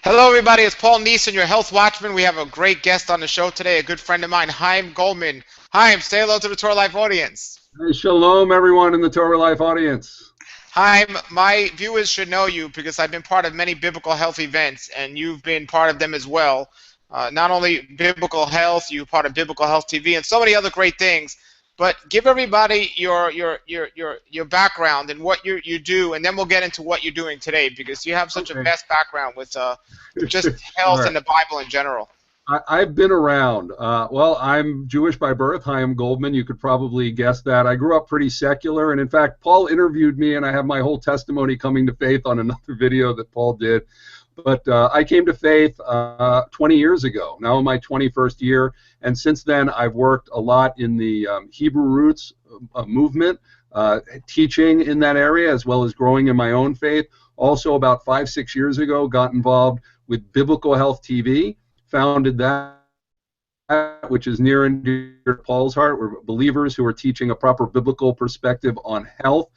Hello, everybody. It's Paul Neeson, your health watchman. We have a great guest on the show today, a good friend of mine, Chaim Goldman. Chaim, say hello to the Torah Life audience. Hey, shalom, everyone in the Torah Life audience. Chaim, my viewers should know you because I've been part of many biblical health events, and you've been part of them as well. Not only biblical health, you're part of Biblical Health TV, and so many other great things. But give everybody your background and what you do, and then we'll get into what you're doing today because you have such a Okay. vast background with just All health right. and the Bible in general. I've been around. Well, I'm Jewish by birth, Chaim Goldman. You could probably guess that. I grew up pretty secular, and in fact, Paul interviewed me, and I have my whole testimony coming to faith on another video that Paul did. But I came to faith 20 years ago, now in my 21st year, and since then I've worked a lot in the Hebrew roots movement, teaching in that area as well as growing in my own faith. Also, about 5, 6 years ago, got involved with Biblical Health TV, founded that, which is near and dear to Paul's heart. We're believers who are teaching a proper biblical perspective on health.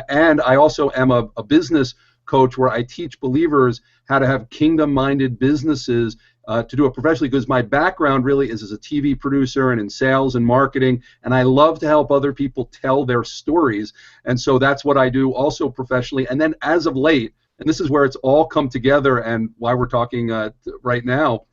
And I also am a business coach where I teach believers how to have kingdom-minded businesses to do it professionally, because my background really is as a TV producer and in sales and marketing, and I love to help other people tell their stories. And so that's what I do also professionally. And then as of late, and this is where it's all come together and why we're talking right now,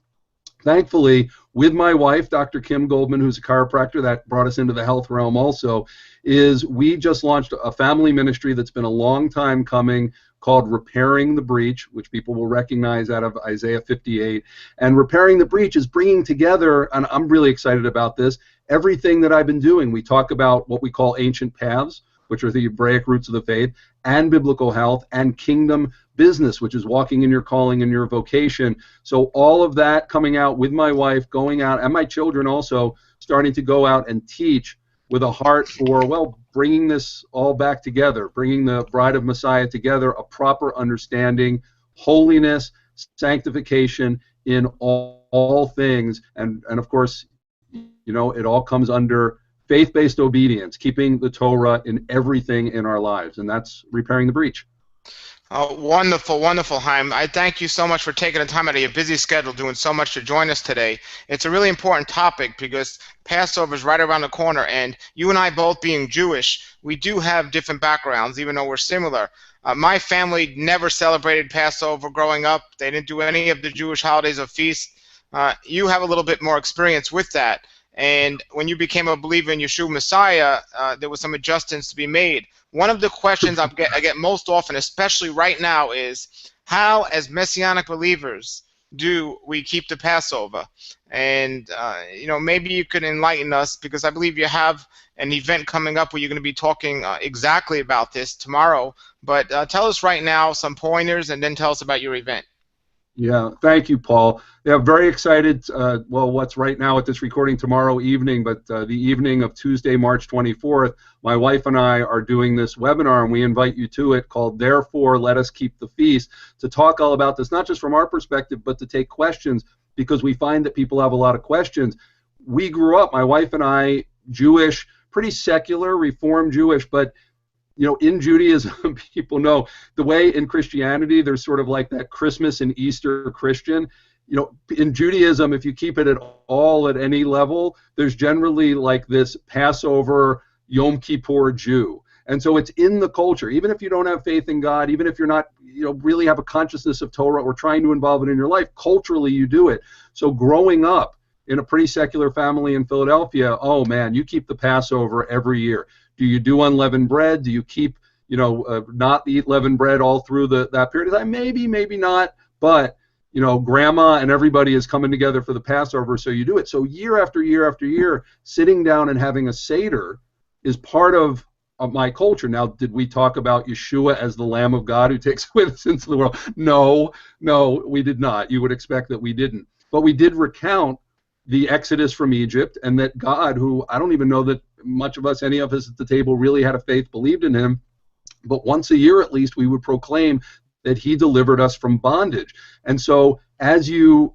thankfully, with my wife, Dr. Kim Goldman, who's a chiropractor, that brought us into the health realm also, is we just launched a family ministry that's been a long time coming called Repairing the Breach, which people will recognize out of Isaiah 58. And Repairing the Breach is bringing together, and I'm really excited about this, everything that I've been doing. We talk about what we call ancient paths, which are the Hebraic roots of the faith, and biblical health, and kingdom business, which is walking in your calling and your vocation. So all of that coming out with my wife, going out, and my children also, starting to go out and teach with a heart for, well, bringing this all back together, bringing the bride of Messiah together, a proper understanding, holiness, sanctification in all things. And of course, you know, it all comes under faith-based obedience, keeping the Torah in everything in our lives, and that's repairing the breach. Oh, wonderful, wonderful, Chaim. I thank you so much for taking the time out of your busy schedule, doing so much to join us today. It's a really important topic because Passover is right around the corner, and you and I both being Jewish, we do have different backgrounds, even though we're similar. My family never celebrated Passover growing up. They didn't do any of the Jewish holidays or feasts. You have a little bit more experience with that. And when you became a believer in Yeshua Messiah, there was some adjustments to be made. One of the questions I get most often, especially right now, is how, as Messianic believers, do we keep the Passover? And you know, maybe you could enlighten us, because I believe you have an event coming up where you're going to be talking exactly about this tomorrow. But tell us right now some pointers, and then tell us about your event. Yeah, thank you, Paul. Yeah, very excited. Well, what's right now at this recording tomorrow evening, but the evening of Tuesday, March 24th, my wife and I are doing this webinar, and we invite you to it, called Therefore Let Us Keep the Feast, to talk all about this, not just from our perspective, but to take questions, because we find that people have a lot of questions. We grew up, my wife and I, Jewish, pretty secular, Reformed Jewish, but you know, in Judaism, people know the way in Christianity, there's sort of like that Christmas and Easter Christian. You know, in Judaism, if you keep it at all at any level, there's generally like this Passover, Yom Kippur Jew. And so it's in the culture. Even if you don't have faith in God, even if you're not, you know, really have a consciousness of Torah or trying to involve it in your life, culturally you do it. So growing up in a pretty secular family in Philadelphia, oh man, you keep the Passover every year. Do you do unleavened bread? Do you keep, you know, not eat leavened bread all through that period of time? Maybe, maybe not. But, you know, grandma and everybody is coming together for the Passover, so you do it. So year after year after year, sitting down and having a Seder is part of my culture. Now, did we talk about Yeshua as the Lamb of God who takes away the sins of the world? No, we did not. You would expect that we didn't. But we did recount the Exodus from Egypt, and that God, who I don't even know that much of us, any of us at the table, really had a faith, believed in him, but once a year at least we would proclaim that he delivered us from bondage. And so as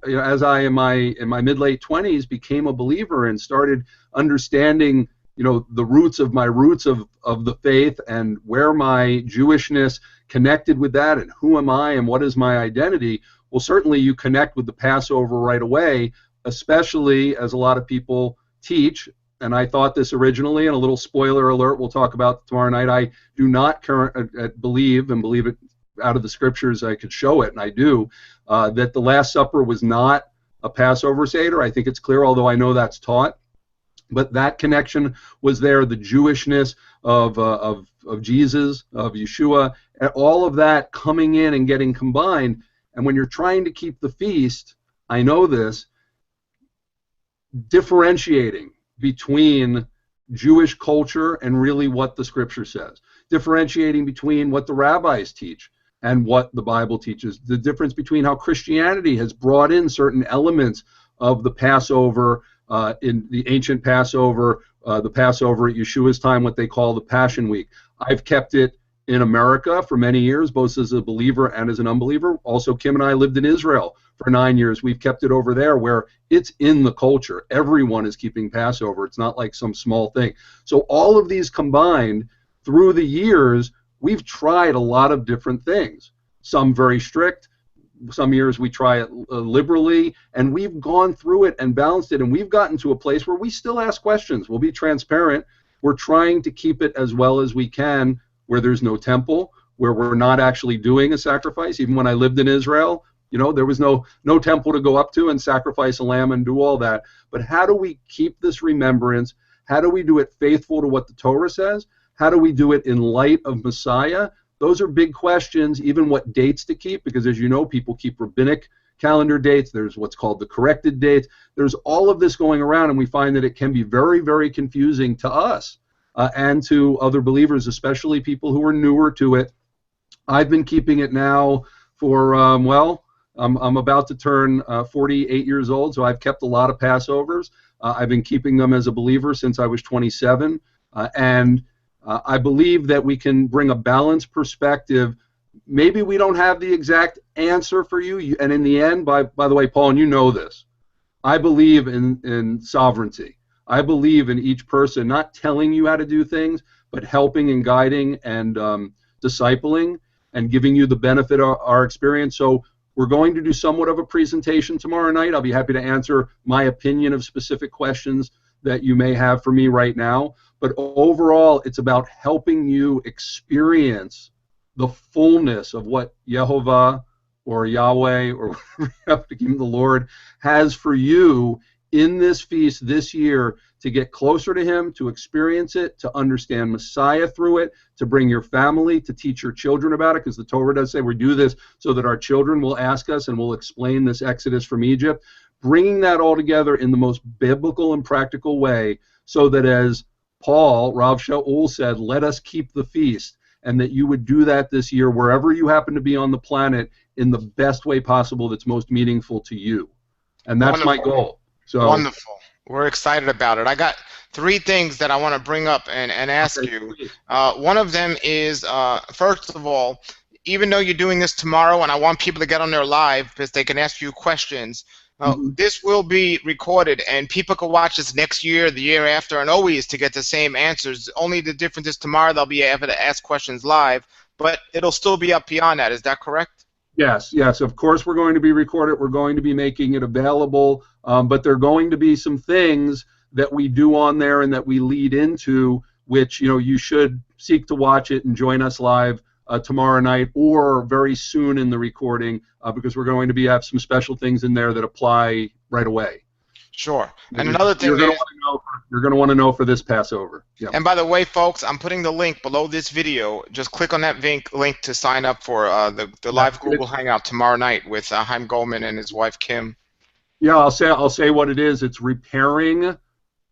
as I in my mid-late 20s became a believer and started understanding, you know, the roots of the faith and where my Jewishness connected with that, and who am I and what is my identity, well, certainly you connect with the Passover right away, especially as a lot of people teach. And I thought this originally, and a little spoiler alert, we'll talk about tomorrow night. I do not believe it out of the scriptures. I could show it, and I do, that the Last Supper was not a Passover Seder. I think it's clear, although I know that's taught. But that connection was there, the Jewishness of Jesus, of Yeshua, and all of that coming in and getting combined. And when you're trying to keep the feast, I know this, differentiating between Jewish culture and really what the scripture says, differentiating between what the rabbis teach and what the Bible teaches, the difference between how Christianity has brought in certain elements of the Passover, in the ancient Passover, the Passover at Yeshua's time, what they call the Passion Week. I've kept it in America for many years, both as a believer and as an unbeliever. Also, Kim and I lived in Israel for 9 years. We've kept it over there where it's in the culture. Everyone is keeping Passover. It's not like some small thing. So all of these combined, through the years, we've tried a lot of different things. Some very strict. Some years we try it liberally, and we've gone through it and balanced it, and we've gotten to a place where we still ask questions. We'll be transparent. We're trying to keep it as well as we can, where there's no temple, where we're not actually doing a sacrifice. Even when I lived in Israel, there was no temple to go up to and sacrifice a lamb and do all that. But how do we keep this remembrance? How do we do it faithful to what the Torah says? How do we do it in light of Messiah? Those are big questions, even what dates to keep, because as you know, people keep rabbinic calendar dates. There's what's called the corrected dates. There's all of this going around, and we find that it can be very, very confusing to us and to other believers, especially people who are newer to it. I've been keeping it now for, I'm about to turn 48 years old, so I've kept a lot of Passovers. I've been keeping them as a believer since I was 27, and I believe that we can bring a balanced perspective. Maybe we don't have the exact answer for you, and in the end, by the way, Paul, and you know this, I believe in sovereignty. I believe in each person not telling you how to do things, but helping and guiding and discipling and giving you the benefit of our experience. So we're going to do somewhat of a presentation tomorrow night. I'll be happy to answer my opinion of specific questions that you may have for me right now. But overall, it's about helping you experience the fullness of what Yehovah or Yahweh or whatever you have to give the Lord has for you in this feast this year, to get closer to Him, to experience it, to understand Messiah through it, to bring your family, to teach your children about it, because the Torah does say we do this so that our children will ask us and will explain this Exodus from Egypt. Bringing that all together in the most biblical and practical way, so that as Paul, Rav Shaul said, let us keep the feast, and that you would do that this year wherever you happen to be on the planet in the best way possible that's most meaningful to you. And that's Wonderful. my goal. So wonderful. We're excited about it. I got three things that I want to bring up and ask you. One of them is, first of all, even though you're doing this tomorrow, and I want people to get on there live because they can ask you questions, this will be recorded, and people can watch this next year, the year after, and always to get the same answers. Only the difference is tomorrow they'll be able to ask questions live, but it'll still be up beyond that. Is that correct? Yes, yes. Of course, we're going to be recorded. We're going to be making it available, but there are going to be some things that we do on there and that we lead into, which you should seek to watch it and join us live tomorrow night or very soon in the recording, because we're going to have some special things in there that apply right away. Sure. And another thing you're going to want to know for this Passover. Yeah. And by the way, folks, I'm putting the link below this video. Just click on that link to sign up for the live Google Hangout tomorrow night with Chaim Goldman and his wife Kim. Yeah, I'll say what it is. It's repairing,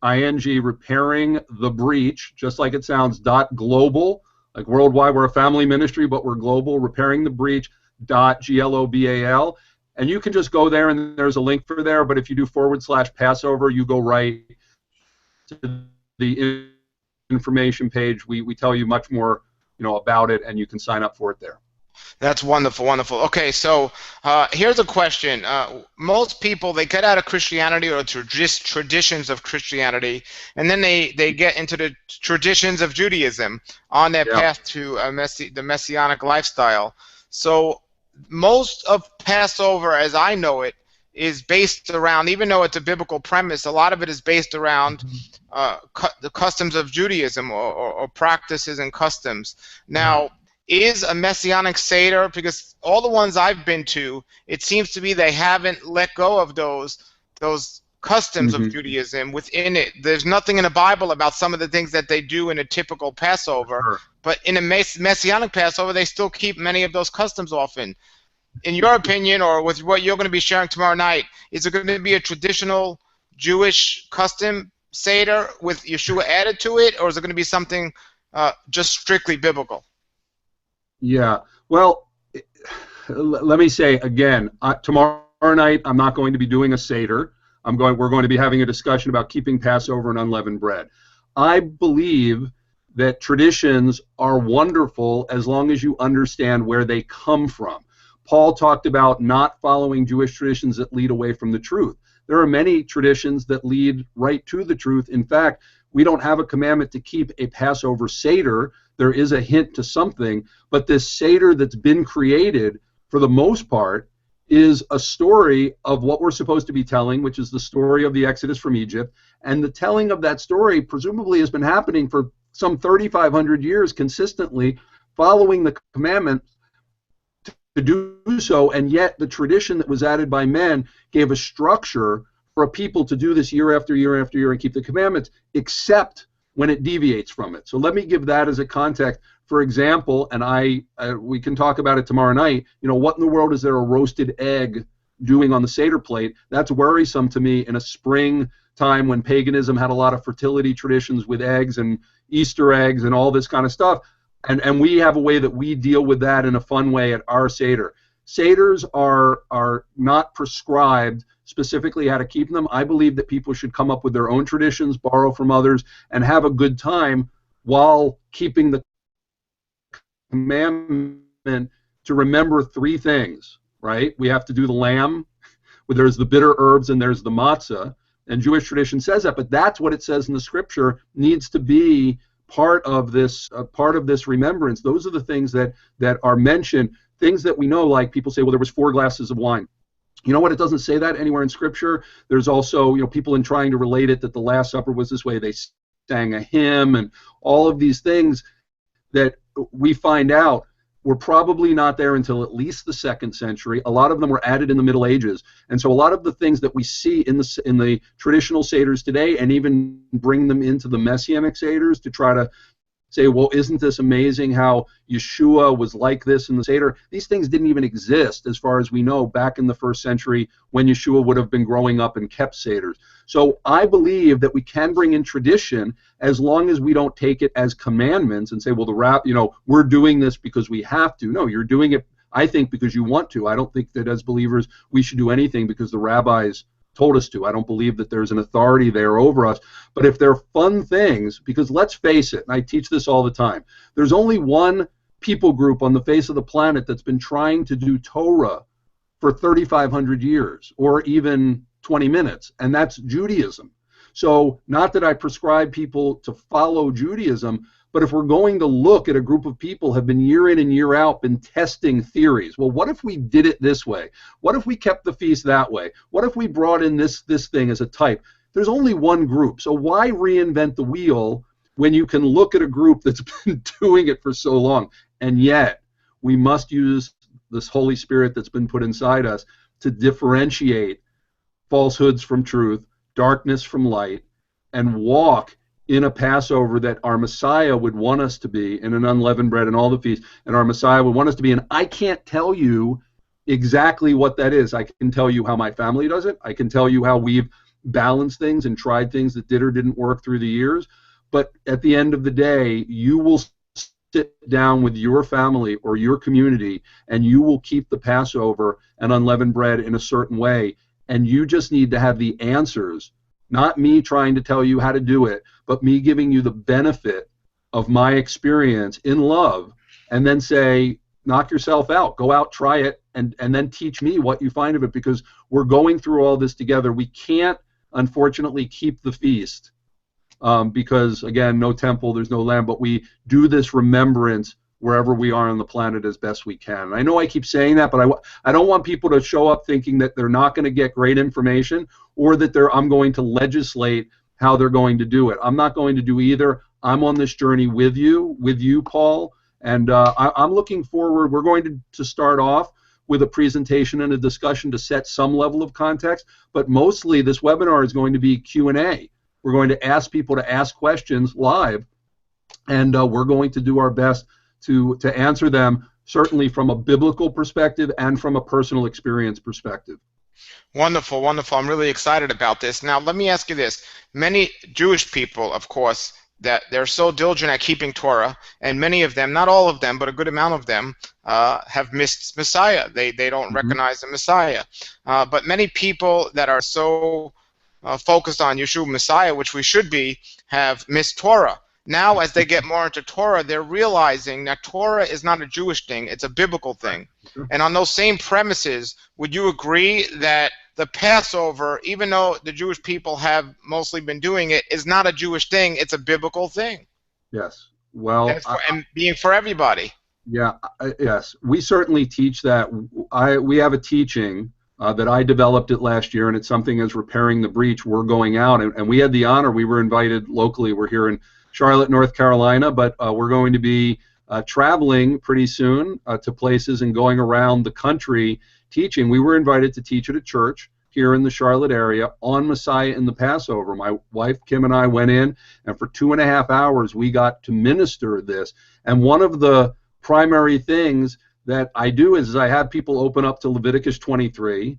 repairing the breach, just like it sounds. .global, like worldwide. We're a family ministry, but we're global. Repairing the breach. .global. And you can just go there, and there's a link for there. But if you do /Passover, you go right to the information page. We tell you much more, about it, and you can sign up for it there. That's wonderful, wonderful. Okay, so here's a question. Most people, they get out of Christianity or just traditions of Christianity, and then they get into the traditions of Judaism on their Yeah. path to the Messianic lifestyle. So most of Passover, as I know it, is based around, even though it's a biblical premise, a lot of it is based around the customs of Judaism, or practices and customs. Now, is a Messianic Seder, because all the ones I've been to, it seems to be they haven't let go of those customs of Mm-hmm. Judaism within it. There's nothing in the Bible about some of the things that they do in a typical Passover, Sure. but in a Messianic Passover, they still keep many of those customs often. In your opinion, or with what you're going to be sharing tomorrow night, is it going to be a traditional Jewish custom Seder with Yeshua added to it, or is it going to be something just strictly biblical? Yeah. Well, let me say again, tomorrow night I'm not going to be doing a Seder. We're going to be having a discussion about keeping Passover and unleavened bread. I believe that traditions are wonderful as long as you understand where they come from. Paul talked about not following Jewish traditions that lead away from the truth. There are many traditions that lead right to the truth. In fact, we don't have a commandment to keep a Passover Seder. There is a hint to something, but this Seder that's been created, for the most part, is a story of what we're supposed to be telling, which is the story of the Exodus from Egypt. And the telling of that story presumably has been happening for some 3,500 years consistently, following the commandment to do so, and yet the tradition that was added by men gave a structure for a people to do this year after year after year and keep the commandments, except when it deviates from it. So let me give that as a context. For example, and we can talk about it tomorrow night, what in the world is there a roasted egg doing on the Seder plate? That's worrisome to me in a spring time when paganism had a lot of fertility traditions with eggs and Easter eggs and all this kind of stuff. And we have a way that we deal with that in a fun way at our Seder. Seders are not prescribed specifically how to keep them. I believe that people should come up with their own traditions, borrow from others, and have a good time while keeping the commandment to remember three things, right? We have to do the lamb, where there's the bitter herbs and there's the matzah, and Jewish tradition says that, but that's what it says in the scripture needs to be part of this remembrance. Those are the things that are mentioned, things that we know, like people say, well, there was 4 glasses of wine. You know what? It doesn't say that anywhere in Scripture. There's also, people in trying to relate it that the Last Supper was this way. They sang a hymn and all of these things that we find out were probably not there until at least the 2nd century. A lot of them were added in the Middle Ages. And so a lot of the things that we see in the traditional Seders today, and even bring them into the Messianic Seders to try to say, well, isn't this amazing how Yeshua was like this in the Seder? These things didn't even exist, as far as we know, back in the 1st century when Yeshua would have been growing up and kept Seders. So I believe that we can bring in tradition as long as we don't take it as commandments and say, well, we're doing this because we have to. No, you're doing it, I think, because you want to. I don't think that as believers we should do anything because the rabbis told us to. I don't believe that there's an authority there over us. But if they're fun things, because let's face it, and I teach this all the time, there's only one people group on the face of the planet that's been trying to do Torah for 3,500 years, or even 20 minutes, and that's Judaism. So not that I prescribe people to follow Judaism, but if we're going to look at a group of people have been year in and year out been testing theories, well, what if we did it this way? What if we kept the feast that way? What if we brought in this thing as a type? There's only one group, so why reinvent the wheel when you can look at a group that's been doing it for so long? And yet, we must use this Holy Spirit that's been put inside us to differentiate falsehoods from truth, darkness from light, and walk in a Passover that our Messiah would want us to be, in an unleavened bread and all the feasts, and our Messiah would want us to be. And I can't tell you exactly what that is. I can tell you how my family does it. I can tell you how we've balanced things and tried things that did or didn't work through the years. But at the end of the day, you will sit down with your family or your community, and you will keep the Passover and unleavened bread in a certain way. And you just need to have the answers, not me trying to tell you how to do it, but me giving you the benefit of my experience in love, and then say, knock yourself out. Go out, try it, and then teach me what you find of it, because we're going through all this together. We can't, unfortunately, keep the feast because, again, no temple, there's no lamb, but we do this remembrance wherever we are on the planet as best we can. And I know I keep saying that, but I don't want people to show up thinking that they're not going to get great information, or that I'm going to legislate how they're going to do it. I'm not going to do either. I'm on this journey with you, Paul, and I'm looking forward. We're going to start off with a presentation and a discussion to set some level of context, but mostly this webinar is going to be Q&A. We're going to ask people to ask questions live, and we're going to do our best to answer them, certainly from a biblical perspective and from a personal experience perspective. Wonderful, wonderful. I'm really excited about this. Now, let me ask you this. Many Jewish people, of course, that they're so diligent at keeping Torah, and many of them, not all of them, but a good amount of them, have missed Messiah. They don't recognize the Messiah. But many people that are so focused on Yeshua Messiah, which we should be, have missed Torah. Now, as they get more into Torah, they're realizing that Torah is not a Jewish thing, it's a biblical thing. And on those same premises, would you agree that the Passover, even though the Jewish people have mostly been doing it, is not a Jewish thing, it's a biblical thing? Yes. Well, and being for everybody. Yeah, yes. We certainly teach that. We have a teaching that I developed it last year, and it's something as repairing the breach. We're going out, and we had the honor. We were invited locally. We're here in Charlotte, North Carolina, but we're going to be traveling pretty soon to places and going around the country teaching. We were invited to teach at a church here in the Charlotte area on Messiah in the Passover. My wife, Kim, and I went in, and for 2.5 hours we got to minister this. And one of the primary things that I do is I have people open up to Leviticus 23,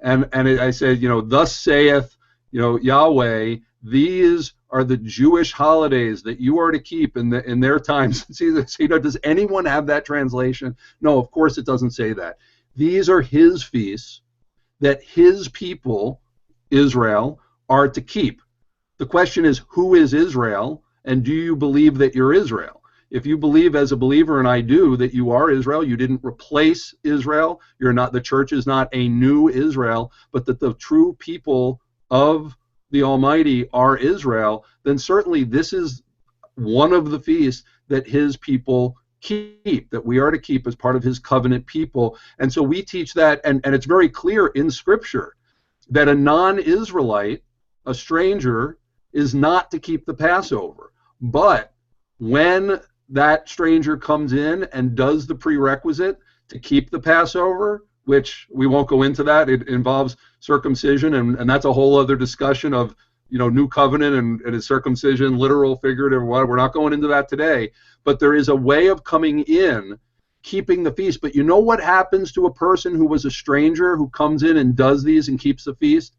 and I said, thus saith, Yahweh, these are the Jewish holidays that you are to keep in their times. See, does anyone have that translation? No, of course it doesn't say that. These are his feasts that his people, Israel, are to keep. The question is, who is Israel, and do you believe that you're Israel? If you believe as a believer, and I do, that you are Israel, you didn't replace Israel, you're not, the church is not a new Israel, but that the true people of the Almighty are Israel, then certainly this is one of the feasts that his people keep, that we are to keep as part of his covenant people. And so we teach that, and it's very clear in Scripture that a non-Israelite, a stranger, is not to keep the Passover. But when that stranger comes in and does the prerequisite to keep the Passover, which we won't go into that, it involves circumcision, and that's a whole other discussion of new covenant and is circumcision literal, figurative, what. We're not going into that today, but there is a way of coming in, keeping the feast. But you know what happens to a person who was a stranger who comes in and does these and keeps the feast?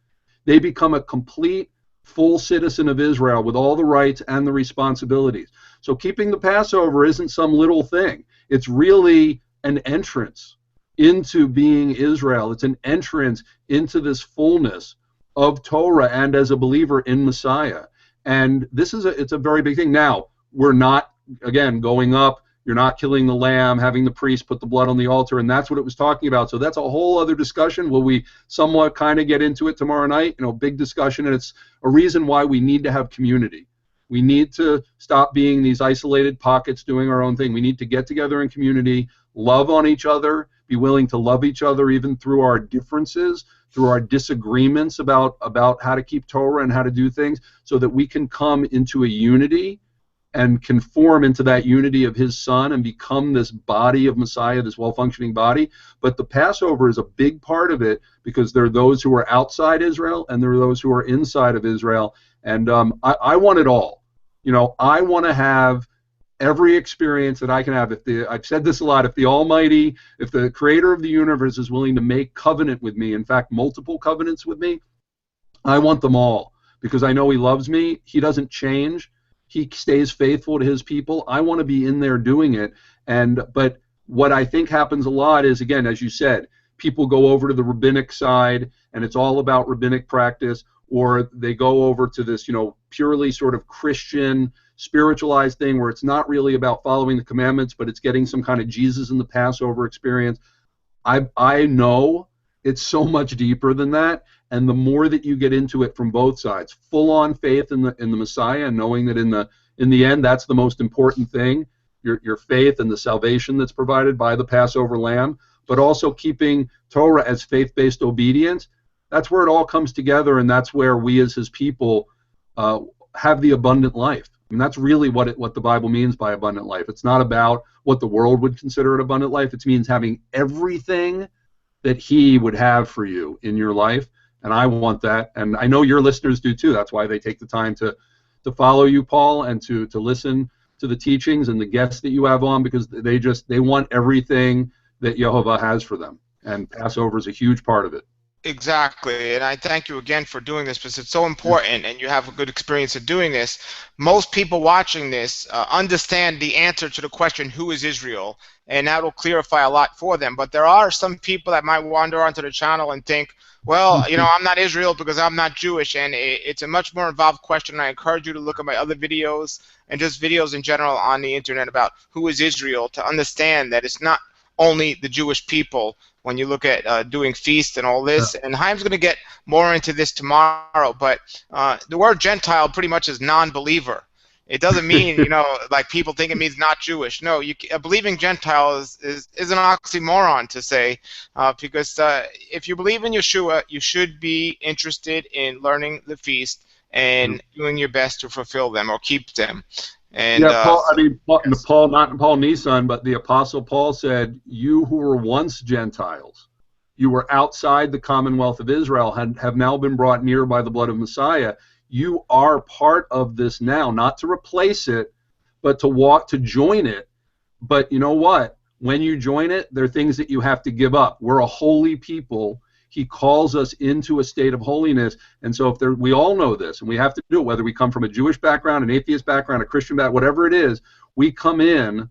They become a complete, full citizen of Israel with all the rights and the responsibilities. So keeping the Passover isn't some little thing. It's really an entrance into being Israel. It's an entrance into this fullness of Torah and as a believer in Messiah. And this is it's a very big thing. Now, we're not, again, going up, you're not killing the lamb, having the priest put the blood on the altar, and that's what it was talking about. So that's a whole other discussion. Will we somewhat kind of get into it tomorrow night? Big discussion, and it's a reason why we need to have community. We need to stop being these isolated pockets doing our own thing. We need to get together in community, love on each other, be willing to love each other even through our differences, through our disagreements about how to keep Torah and how to do things, so that we can come into a unity and conform into that unity of his Son and become this body of Messiah, this well-functioning body. But the Passover is a big part of it, because there are those who are outside Israel and there are those who are inside of Israel. And I want it all. I want to have every experience that I can have. I've said this a lot, if the Almighty, if the creator of the universe is willing to make covenant with me, in fact, multiple covenants with me, I want them all, because I know he loves me. He doesn't change. He stays faithful to his people. I want to be in there doing it. But what I think happens a lot is, again, as you said, people go over to the rabbinic side and it's all about rabbinic practice, or they go over to this, purely sort of Christian spiritualized thing where it's not really about following the commandments, but it's getting some kind of Jesus in the Passover experience. I know it's so much deeper than that, and the more that you get into it from both sides, full-on faith in the Messiah, and knowing that in the end that's the most important thing, your faith and the salvation that's provided by the Passover lamb, but also keeping Torah as faith-based obedience. That's where it all comes together, and that's where we as his people have the abundant life. I mean, that's really what the Bible means by abundant life. It's not about what the world would consider an abundant life. It means having everything that he would have for you in your life, and I want that, and I know your listeners do too. That's why they take the time to follow you, Paul, and to listen to the teachings and the guests that you have on, because they want everything that Yehovah has for them, and Passover is a huge part of it. Exactly, and I thank you again for doing this because it's so important, and you have a good experience of doing this. Most people watching this understand the answer to the question, who is Israel? And that will clarify a lot for them. But there are some people that might wander onto the channel and think, well, you know, I'm not Israel because I'm not Jewish, and it's a much more involved question. I encourage you to look at my other videos and just videos in general on the internet about who is Israel, to understand that it's not only the Jewish people when you look at doing feasts and all this. And Chaim's going to get more into this tomorrow, but the word Gentile pretty much is non-believer. It doesn't mean, you know, like people think it means not Jewish. No, a believing Gentile is an oxymoron to say, because if you believe in Yeshua, you should be interested in learning the feast and doing your best to fulfill them or keep them. And, yeah, Paul, I mean, yes. Paul, not Paul Nissan, but the Apostle Paul said, you who were once Gentiles, you were outside the commonwealth of Israel, have now been brought near by the blood of Messiah. You are part of this now, not to replace it, but to join it. But you know what? When you join it, there are things that you have to give up. We're a holy people. He calls us into a state of holiness, and so we all know this, and we have to do it, whether we come from a Jewish background, an atheist background, a Christian background, whatever it is. We come in,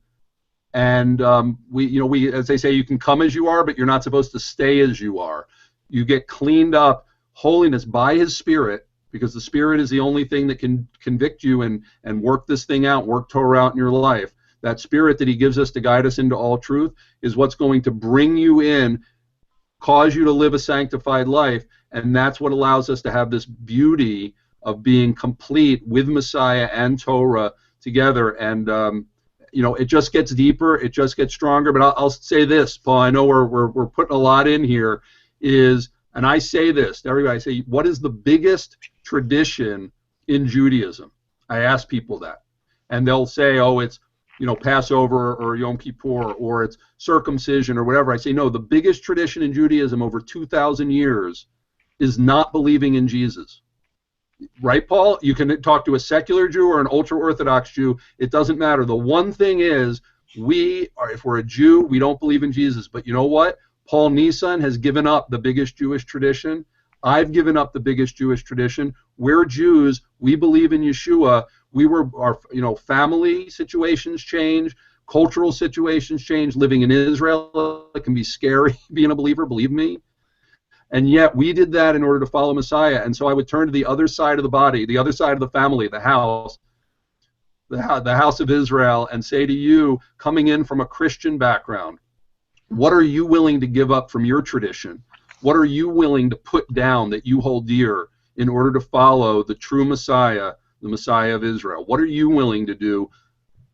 and we, as they say, you can come as you are, but you're not supposed to stay as you are. You get cleaned up, holiness by His Spirit, because the Spirit is the only thing that can convict you and work this thing out, work Torah out in your life. That Spirit that He gives us to guide us into all truth is what's going to bring you in, cause you to live a sanctified life, and that's what allows us to have this beauty of being complete with Messiah and Torah together. And it just gets deeper, it just gets stronger. But I'll say this, Paul. I know we're putting a lot in here. And I say this to everybody. I say, what is the biggest tradition in Judaism? I ask people that, and they'll say, oh, it's Passover or Yom Kippur, or it's circumcision or whatever. I say, no, the biggest tradition in Judaism over 2,000 years is not believing in Jesus. Right, Paul? You can talk to a secular Jew or an ultra-Orthodox Jew. It doesn't matter. The one thing is, if we're a Jew, we don't believe in Jesus. But you know what? Paul Nissan has given up the biggest Jewish tradition. I've given up the biggest Jewish tradition. We're Jews. We believe in Yeshua. Our family situations change, cultural situations change. Living in Israel, it can be scary being a believer, believe me. And yet we did that in order to follow Messiah. And so I would turn to the other side of the body, the other side of the family, the house of Israel, and say to you, coming in from a Christian background, what are you willing to give up from your tradition? What are you willing to put down that you hold dear in order to follow the true Messiah, the Messiah of Israel? What are you willing to do?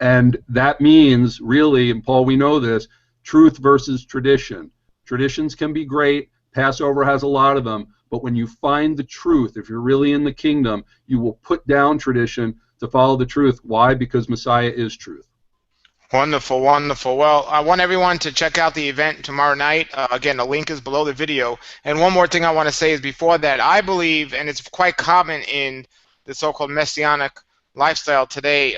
And that means, really, and Paul, we know this, truth versus tradition. Traditions can be great. Passover has a lot of them. But when you find the truth, if you're really in the kingdom, you will put down tradition to follow the truth. Why? Because Messiah is truth. Wonderful, wonderful. Well, I want everyone to check out the event tomorrow night. Again, the link is below the video. And one more thing I want to say is before that, I believe, and it's quite common in the so-called Messianic lifestyle today,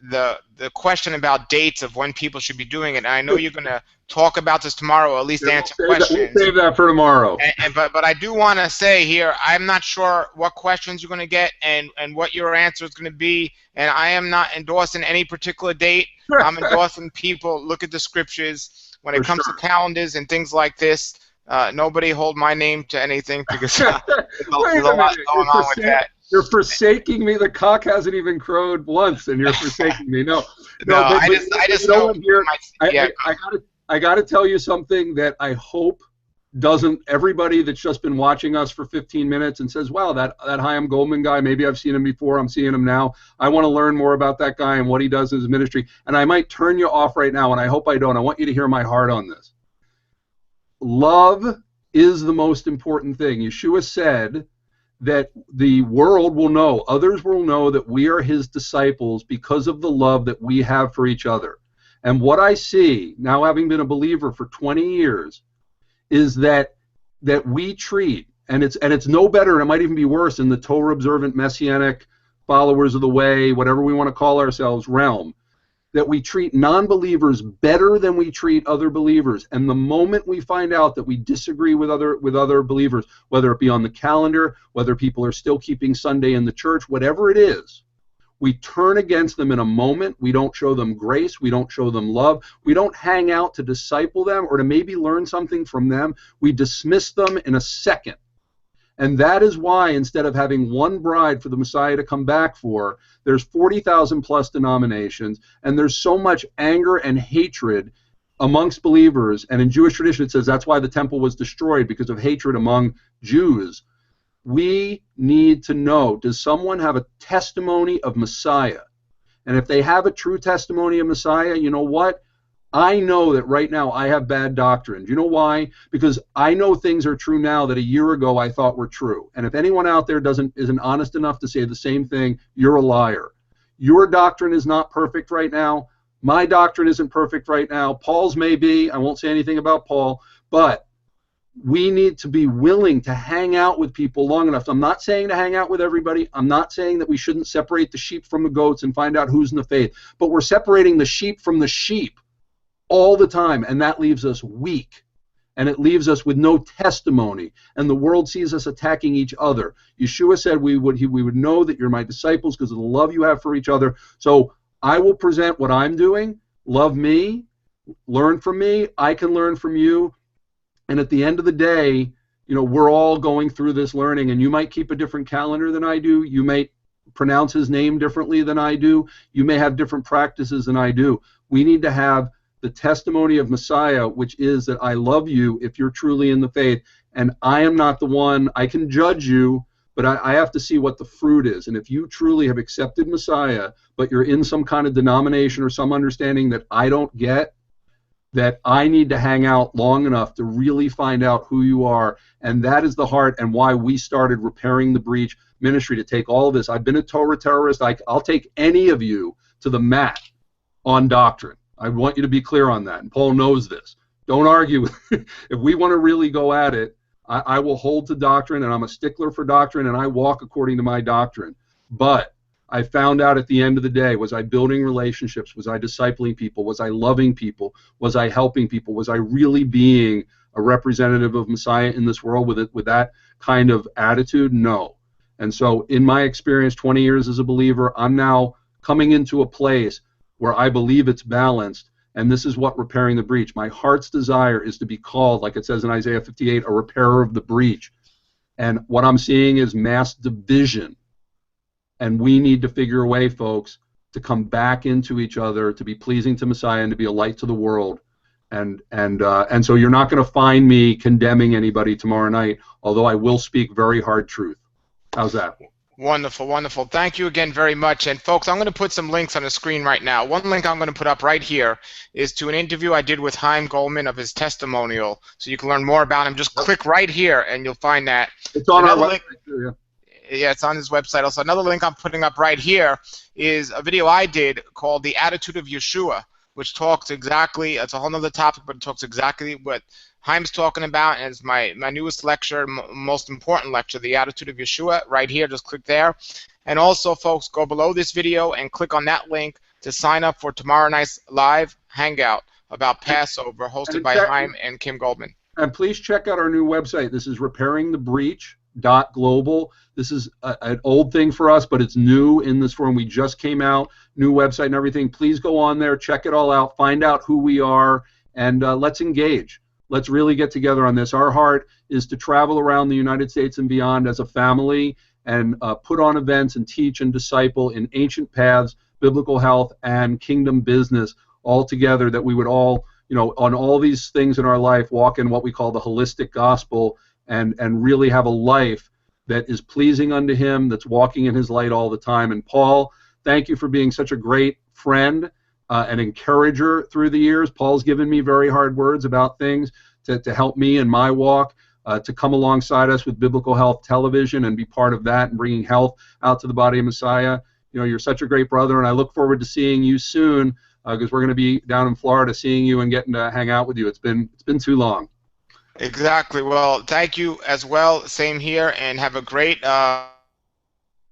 the question about dates of when people should be doing it. And I know you're going to talk about this tomorrow, or at least answer questions. We'll save that for tomorrow. But I do want to say here, I'm not sure what questions you're going to get and what your answer is going to be. And I am not endorsing any particular date. I'm endorsing people look at the scriptures. When it comes to calendars and things like this, nobody hold my name to anything, because there's a lot going on with that. You're forsaking me. The cock hasn't even crowed once, and you're forsaking me. No, No, no. But, I just you know know what? Here, yeah. I gotta tell you something that I hope doesn't. Everybody that's just been watching us for 15 minutes and says, "Wow, that Chaim Goldman guy. Maybe I've seen him before. I'm seeing him now. I want to learn more about that guy and what he does in his ministry." And I might turn you off right now, and I hope I don't. I want you to hear my heart on this. Love is the most important thing. Yeshua said that the world will know, others will know that we are his disciples because of the love that we have for each other. And what I see, now having been a believer for 20 years, is that we treat, and it's no better, and it might even be worse in the Torah observant Messianic followers of the way, whatever we want to call ourselves, realm, that we treat non-believers better than we treat other believers. And the moment we find out that we disagree with other believers, whether it be on the calendar, whether people are still keeping Sunday in the church, whatever it is, we turn against them in a moment. We don't show them grace. We don't show them love. We don't hang out to disciple them or to maybe learn something from them. We dismiss them in a second. And that is why, instead of having one bride for the Messiah to come back for, there's 40,000 plus denominations, and there's so much anger and hatred amongst believers. And in Jewish tradition, it says that's why the temple was destroyed, because of hatred among Jews. We need to know, does someone have a testimony of Messiah? And if they have a true testimony of Messiah, you know what? I know that right now I have bad doctrine. Do you know why? Because I know things are true now that a year ago I thought were true. And if anyone out there isn't honest enough to say the same thing, you're a liar. Your doctrine is not perfect right now. My doctrine isn't perfect right now. Paul's may be. I won't say anything about Paul. But we need to be willing to hang out with people long enough. I'm not saying to hang out with everybody. I'm not saying that we shouldn't separate the sheep from the goats and find out who's in the faith. But we're separating the sheep from the sheep all the time, and that leaves us weak, and it leaves us with no testimony, and the world sees us attacking each other. Yeshua said we would know that you're my disciples because of the love you have for each other. So I will present what I'm doing. Love me, learn from me, I can learn from you, and at the end of the day, you know, we're all going through this learning, and you might keep a different calendar than I do, you might pronounce his name differently than I do, you may have different practices than I do. We need to have the testimony of Messiah, which is that I love you if you're truly in the faith, and I am not the one. I can judge you, but I have to see what the fruit is. And if you truly have accepted Messiah, but you're in some kind of denomination or some understanding that I don't get, that I need to hang out long enough to really find out who you are. And that is the heart and why we started Repairing the Breach ministry, to take all of this. I've been a Torah terrorist. I'll take any of you to the mat on doctrine. I want you to be clear on that, and Paul knows this. Don't argue. If we want to really go at it, I will hold to doctrine, and I'm a stickler for doctrine, and I walk according to my doctrine. But I found out at the end of the day, was I building relationships? Was I discipling people? Was I loving people? Was I helping people? Was I really being a representative of Messiah in this world with that kind of attitude? No. And so in my experience, 20 years as a believer, I'm now coming into a place where I believe it's balanced, and this is what repairing the breach. My heart's desire is to be called, like it says in Isaiah 58, a repairer of the breach. And what I'm seeing is mass division, and we need to figure a way, folks, to come back into each other, to be pleasing to Messiah, and to be a light to the world. And so you're not going to find me condemning anybody tomorrow night, although I will speak very hard truth. How's that? Wonderful, wonderful. Thank you again very much. And folks, I'm going to put some links on the screen right now. One link I'm going to put up right here is to an interview I did with Chaim Goldman of his testimonial, so you can learn more about him. Just click right here, and you'll find that. It's on our website too, yeah. Yeah, it's on his website. Also, another link I'm putting up right here is a video I did called The Attitude of Yeshua, which talks exactly, it's a whole other topic, but it talks exactly what Chaim's talking about, and it's my newest lecture, most important lecture, The Attitude of Yeshua, right here. Just click there. And also, folks, go below this video and click on that link to sign up for tomorrow night's live hangout about Passover, hosted by Chaim and Kim Goldman. And please check out our new website. This is repairingthebreach.global. This is an old thing for us, but it's new in this form. We just came out, new website and everything. Please go on there, check it all out, find out who we are, and let's engage. Let's really get together on this. Our heart is to travel around the United States and beyond as a family and put on events and teach and disciple in ancient paths, biblical health, and kingdom business all together, that we would all, on all these things in our life, walk in what we call the holistic gospel, and really have a life that is pleasing unto him, that's walking in his light all the time. And Paul, thank you for being such a great friend, an encourager through the years. Paul's given me very hard words about things to help me in my walk, to come alongside us with Biblical Health Television and be part of that and bringing health out to the body of Messiah. You're such a great brother, and I look forward to seeing you soon, because we're going to be down in Florida seeing you and getting to hang out with you. It's been too long. Exactly. Well, thank you as well. Same here, and have a great.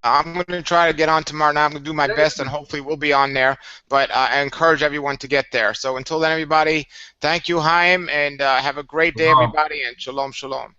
I'm going to try to get on tomorrow night. I'm going to do my best, and hopefully we'll be on there. But I encourage everyone to get there. So until then, everybody, thank you, Chaim, and have a great day, everybody, and shalom, shalom.